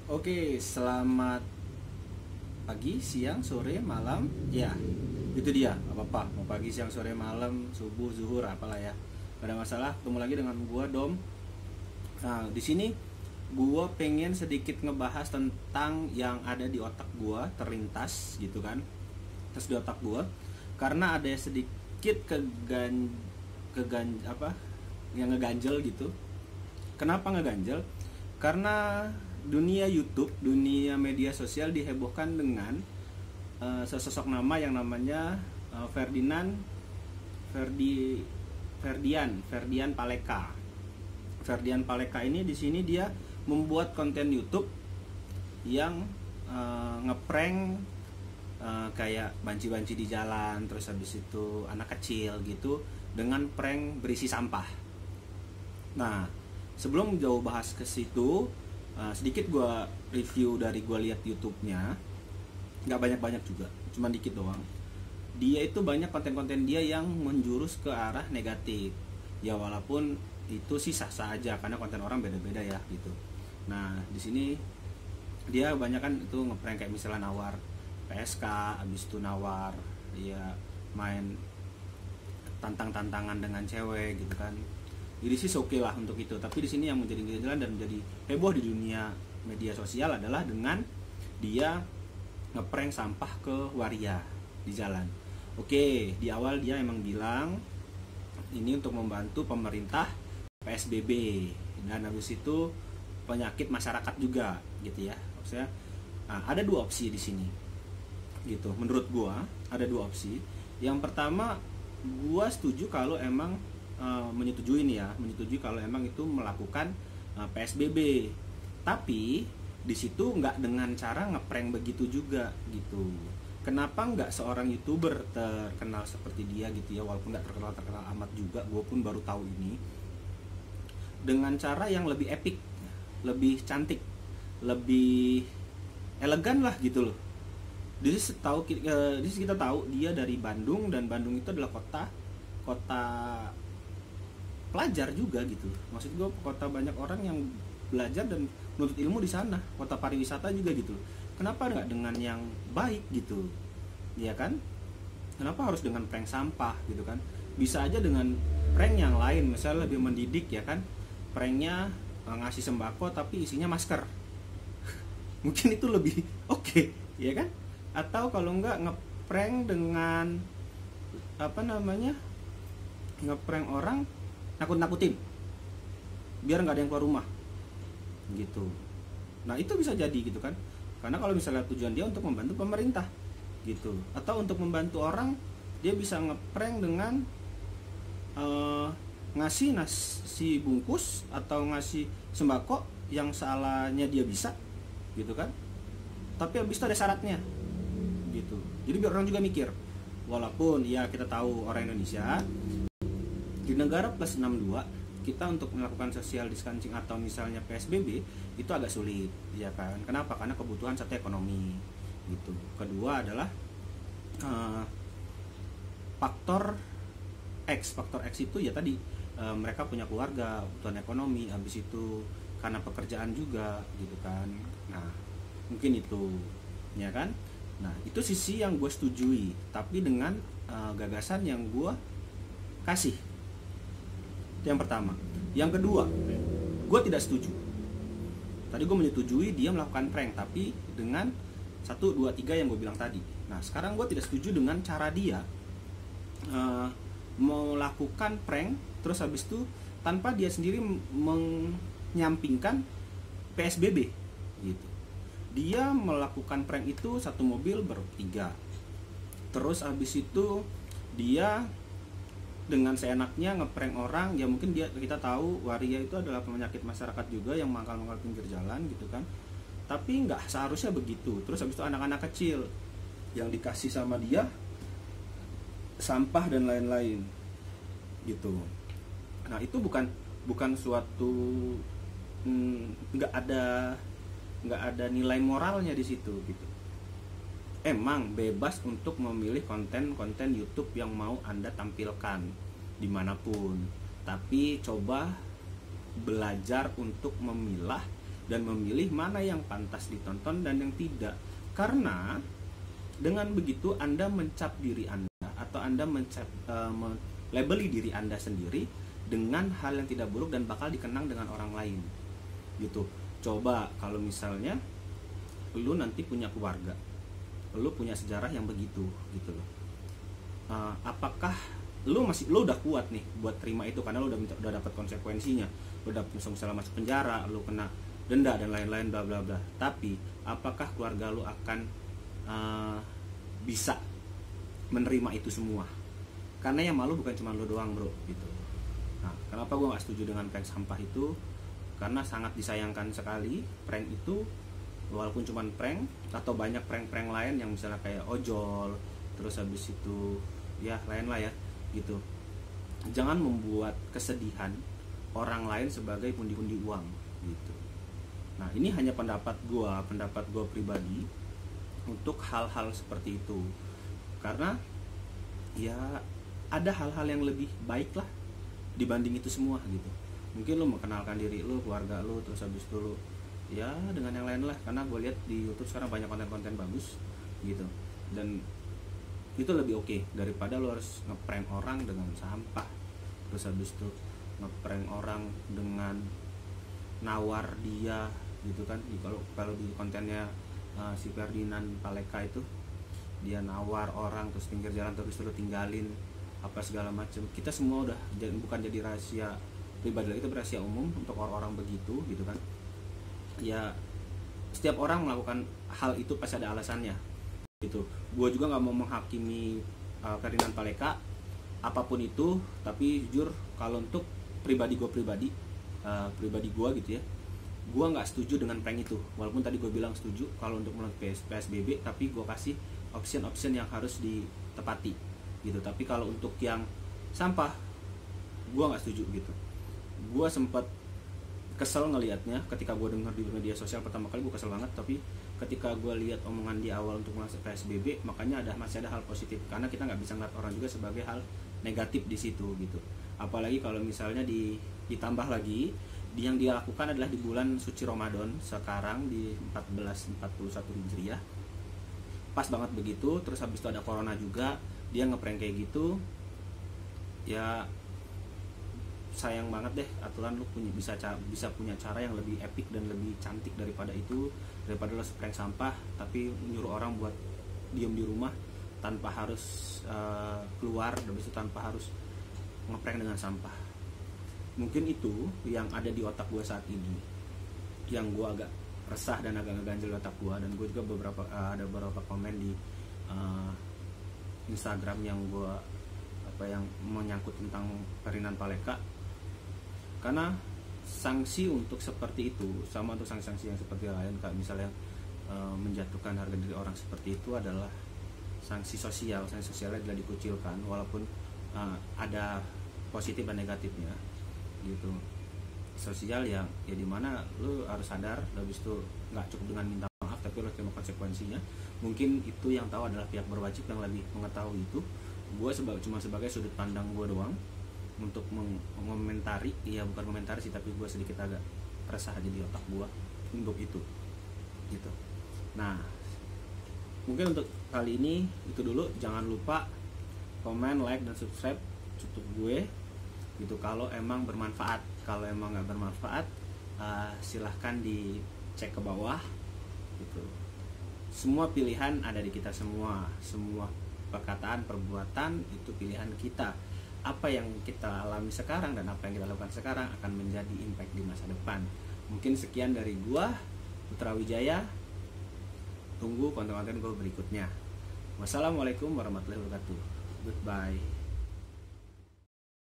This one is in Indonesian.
Oke, selamat pagi, siang, sore, malam. Ya, itu dia. Gak apa-apa. Mau pagi, siang, sore, malam, subuh, zuhur, apalah ya. Gak ada masalah. Ketemu lagi dengan gua Dom. Nah, di sini gua pengen sedikit ngebahas tentang yang ada di otak gua terlintas gitu kan. Terus di otak gua karena ada sedikit apa? Yang ngeganjel gitu. Kenapa ngeganjel? Karena dunia YouTube, dunia media sosial dihebohkan dengan sesosok nama yang namanya Ferdian Paleka. Ferdian Paleka ini di sini dia membuat konten YouTube yang ngeprank kayak banci-banci di jalan, terus habis itu anak kecil gitu dengan prank berisi sampah. Nah, sebelum jauh bahas ke situ, sedikit gue review dari gue lihat YouTube-nya, nggak banyak-banyak juga, cuma dikit doang. Dia itu banyak konten-konten dia yang menjurus ke arah negatif. Ya walaupun itu sih sah-sah aja karena konten orang beda-beda ya gitu. Nah di sini dia banyak kan itu ngeprank kayak misalnya nawar PSK, abis itu nawar ya main tantang-tantangan dengan cewek gitu kan. Jadi sih oke lah untuk itu. Tapi di sini yang menjadi jalan dan menjadi heboh di dunia media sosial adalah dengan dia ngeprank sampah ke waria di jalan. Oke, di awal dia emang bilang ini untuk membantu pemerintah PSBB dan habis itu penyakit masyarakat juga gitu ya. Maksudnya ada dua opsi di sini. Gitu. Menurut gua ada dua opsi. Yang pertama, gua setuju kalau emang menyetujui kalau emang itu melakukan PSBB, tapi di situ nggak dengan cara ngeprank begitu juga gitu. Kenapa nggak seorang YouTuber terkenal seperti dia gitu ya, walaupun nggak terkenal amat juga, gue pun baru tahu ini, dengan cara yang lebih epic, lebih cantik, lebih elegan lah gitu loh. Jadi kita tahu dia dari Bandung dan Bandung itu adalah kota pelajar juga gitu. Maksud gue kota banyak orang yang belajar dan menuntut ilmu di sana, kota pariwisata juga gitu. Kenapa nggak dengan yang baik gitu, ya kan? Kenapa harus dengan prank sampah gitu kan? Bisa aja dengan prank yang lain, misalnya lebih mendidik ya kan? Pranknya ngasih sembako tapi isinya masker, mungkin itu lebih oke, ya kan? Atau kalau nggak ngeprank dengan ngeprank orang nakut-nakutin biar nggak ada yang keluar rumah gitu. Nah itu bisa jadi gitu kan, karena kalau misalnya tujuan dia untuk membantu pemerintah gitu, atau untuk membantu orang, dia bisa ngeprank dengan ngasih nasi bungkus atau ngasih sembako yang salahnya dia bisa gitu kan, tapi habis itu ada syaratnya gitu. Jadi biar orang juga mikir, walaupun ya kita tahu orang Indonesia di negara plus 62 kita untuk melakukan social distancing atau misalnya PSBB itu agak sulit ya kan. Kenapa? Karena kebutuhan satu ekonomi gitu. Kedua adalah faktor X itu ya tadi mereka punya keluarga, kebutuhan ekonomi, habis itu karena pekerjaan juga gitu kan. Nah mungkin itu ya kan. Nah itu sisi yang gue setujui, tapi dengan gagasan yang gue kasih. Itu yang pertama. Yang kedua, gue tidak setuju. Tadi gue menyetujui dia melakukan prank, tapi dengan 1, 2, 3 yang gue bilang tadi. Nah sekarang gue tidak setuju dengan cara dia melakukan prank, terus habis itu tanpa dia sendiri menyampingkan PSBB gitu. Dia melakukan prank itu satu mobil bertiga, terus habis itu dia dengan seenaknya ngeprank orang. Ya mungkin kita tahu waria itu adalah penyakit masyarakat juga yang mangkal-mangkal pinggir jalan gitu kan, tapi nggak seharusnya begitu. Terus habis itu anak-anak kecil yang dikasih sama dia sampah dan lain-lain gitu. Nah itu bukan suatu nggak ada nilai moralnya di situ gitu. Emang bebas untuk memilih konten-konten YouTube yang mau Anda tampilkan dimanapun, tapi coba belajar untuk memilah dan memilih mana yang pantas ditonton dan yang tidak. Karena dengan begitu Anda mencap diri Anda atau Anda labeli diri Anda sendiri dengan hal yang tidak buruk dan bakal dikenang dengan orang lain gitu. Coba kalau misalnya lu nanti punya keluarga, lu punya sejarah yang begitu gitu loh. Apakah lu udah kuat nih buat terima itu karena lu udah dapat konsekuensinya, lu udah misalnya masuk penjara, lu kena denda dan lain-lain bla bla bla. Tapi apakah keluarga lu akan bisa menerima itu semua? Karena yang malu bukan cuma lu doang bro gitu. Nah, kenapa gue nggak setuju dengan prank sampah itu? Karena sangat disayangkan sekali prank itu, walaupun cuma prank atau banyak prank-prank lain yang misalnya kayak ojol, terus habis itu ya lain lah ya gitu. Jangan membuat kesedihan orang lain sebagai pundi-pundi uang gitu. Nah, ini hanya pendapat gue pribadi untuk hal-hal seperti itu. Karena ya ada hal-hal yang lebih baik lah dibanding itu semua gitu. Mungkin lu mengenalkan diri lu, keluarga lu, terus habis itu lu ya dengan yang lain lah. Karena gue lihat di YouTube sekarang banyak konten-konten bagus gitu, dan itu lebih oke daripada lo harus ngeprank orang dengan sampah, terus habis itu ngeprank orang dengan nawar dia gitu kan. Kalau di kontennya si Ferdinand Paleka itu, dia nawar orang terus pinggir jalan terus lo tinggalin apa segala macam. Kita semua udah bukan jadi rahasia pribadi lagi, itu rahasia umum untuk orang-orang begitu gitu kan. Ya setiap orang melakukan hal itu pasti ada alasannya gitu. Gue juga nggak mau menghakimi Ferdinand Paleka apapun itu, tapi jujur kalau untuk pribadi gue gitu ya, gue nggak setuju dengan prank itu. Walaupun tadi gue bilang setuju kalau untuk melawan PSBB, tapi gue kasih option yang harus ditepati gitu. Tapi kalau untuk yang sampah, gue nggak setuju gitu. Gue sempat kesel ngelihatnya ketika gue dengar di media sosial pertama kali, gue kesel banget. Tapi ketika gue lihat omongan di awal untuk masuk PSBB, makanya masih ada hal positif, karena kita nggak bisa ngeliat orang juga sebagai hal negatif di situ gitu. Apalagi kalau misalnya ditambah lagi yang dia lakukan adalah di bulan suci Ramadan sekarang di 1441 Hijriah, pas banget begitu. Terus habis itu ada corona juga, dia ngeprank kayak gitu. Ya sayang banget deh, aturan lu bisa punya cara yang lebih epic dan lebih cantik daripada itu, daripada lu prank sampah tapi nyuruh orang buat diem di rumah tanpa harus keluar, dan itu tanpa harus ngeprank dengan sampah. Mungkin itu yang ada di otak gue saat ini, yang gue agak resah dan agak ngeganjel otak gue. Dan gue juga ada beberapa komen di Instagram yang menyangkut tentang Ferdinand Paleka. Karena sanksi untuk seperti itu sama untuk sanksi-sanksi yang seperti lain, kayak misalnya menjatuhkan harga diri orang seperti itu adalah sanksi sosial. Sanksi sosialnya adalah dikucilkan, walaupun ada positif dan negatifnya gitu. Sosial ya dimana lu harus sadar, habis itu nggak cukup dengan minta maaf, tapi lu harus terima konsekuensinya. Mungkin itu yang tahu adalah pihak berwajib yang lebih mengetahui itu. Gue cuma sebagai sudut pandang gue doang untuk mengomentari, ya bukan komentari sih, tapi gue sedikit agak resah aja di otak gue untuk itu gitu. Nah, mungkin untuk kali ini itu dulu. Jangan lupa komen, like, dan subscribe YouTube gue gitu kalau emang bermanfaat. Kalau emang nggak bermanfaat, silahkan dicek ke bawah gitu. Semua pilihan ada di kita semua perkataan, perbuatan itu pilihan kita. Apa yang kita alami sekarang dan apa yang kita lakukan sekarang akan menjadi impact di masa depan. Mungkin sekian dari gua, Putra Wijaya. Tunggu konten-konten gua berikutnya. Wassalamualaikum warahmatullahi wabarakatuh. Goodbye.